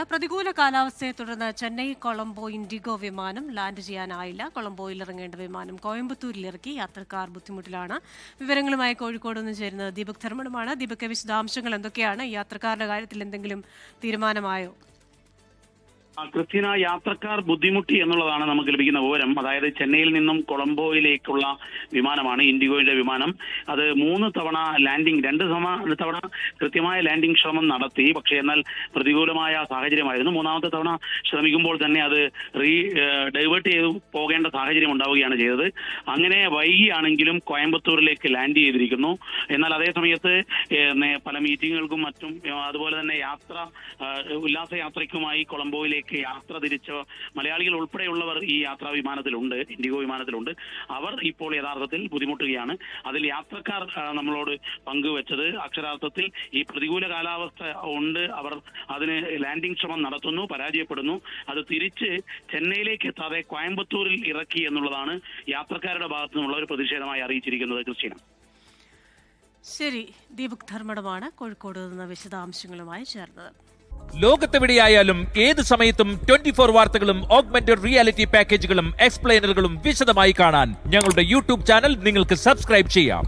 പ്രതികൂല കാലാവസ്ഥയെ തുടർന്ന് ചെന്നൈ കൊളംബോ ഇൻഡിഗോ വിമാനം ലാൻഡ് ചെയ്യാനായില്ല. കൊളംബോയിൽ ഇറങ്ങേണ്ട വിമാനം കോയമ്പത്തൂരിൽ ഇറക്കി. യാത്രക്കാർ ബുദ്ധിമുട്ടിലാണ്. വിവരങ്ങളുമായി കോഴിക്കോട് നിന്ന് ചേരുന്നത് ദീപക് ധർമ്മടമാണ്. ദീപക്, വിശദാംശങ്ങൾ എന്തൊക്കെയാണ്? യാത്രക്കാരുടെ കാര്യത്തിൽ എന്തെങ്കിലും തീരുമാനമായോ? ക്രിസ്റ്റീന, യാത്രക്കാർ ബുദ്ധിമുട്ടി എന്നുള്ളതാണ് നമുക്ക് ലഭിക്കുന്ന വിവരം. അതായത് ചെന്നൈയിൽ നിന്നും കൊളംബോയിലേക്കുള്ള വിമാനമാണ് ഇൻഡിഗോയുടെ വിമാനം. അത് 3 തവണ ലാൻഡിംഗ്, 2 തവണ കൃത്യമായ ലാൻഡിംഗ് ശ്രമം നടത്തി. പക്ഷേ എന്നാൽ പ്രതികൂലമായ സാഹചര്യമായിരുന്നു. 3ാമത്തെ തവണ ശ്രമിക്കുമ്പോൾ തന്നെ അത് ഡൈവേർട്ട് ചെയ്ത് പോകേണ്ട സാഹചര്യം ഉണ്ടാവുകയാണ് ചെയ്തത്. അങ്ങനെ വൈകിയാണെങ്കിലും കോയമ്പത്തൂരിലേക്ക് ലാൻഡ് ചെയ്തിരിക്കുന്നു. എന്നാൽ അതേ സമയത്ത് പല മീറ്റിങ്ങുകൾക്കും മറ്റും അതുപോലെ തന്നെ ഉല്ലാസയാത്രയ്ക്കുമായി കൊളംബോയിലേക്ക് യാത്ര തിരിച്ച മലയാളികൾ ഉൾപ്പെടെയുള്ളവർ ഈ യാത്രാ വിമാനത്തിലുണ്ട്, ഇൻഡിഗോ വിമാനത്തിലുണ്ട്. അവർ ഇപ്പോൾ യഥാർത്ഥത്തിൽ ബുദ്ധിമുട്ടുകയാണ്. അതിൽ യാത്രക്കാർ നമ്മളോട് പങ്കുവെച്ചത് അക്ഷരാർത്ഥത്തിൽ ഈ പ്രതികൂല കാലാവസ്ഥ ഉണ്ട്, അവർ അതിന് ലാൻഡിംഗ് ശ്രമം നടത്തുന്നു, പരാജയപ്പെടുന്നു, അത് തിരിച്ച് ചെന്നൈയിലേക്ക് എത്താതെ കോയമ്പത്തൂരിൽ ഇറക്കി എന്നുള്ളതാണ് യാത്രക്കാരുടെ ഭാഗത്തു നിന്നുള്ള ഒരു പ്രതിഷേധമായി അറിയിച്ചിരിക്കുന്നത്. ക്രിസ്റ്റീന, ശരി. ദീപക് ധർമ്മടമാണ് കോഴിക്കോട് നിന്ന് വിശദാംശങ്ങളുമായി ചേർന്നത്. ലോകത്തെവിടെയായാലും ഏത് സമയത്തും 24 വാർത്തകളും ഓഗ്മെന്റഡ് റിയാലിറ്റി പാക്കേജുകളും എക്സ്പ്ലെയിനറുകളും വിശദമായി കാണാൻ ഞങ്ങളുടെ യൂട്യൂബ് ചാനൽ നിങ്ങൾക്ക് സബ്സ്ക്രൈബ് ചെയ്യാം.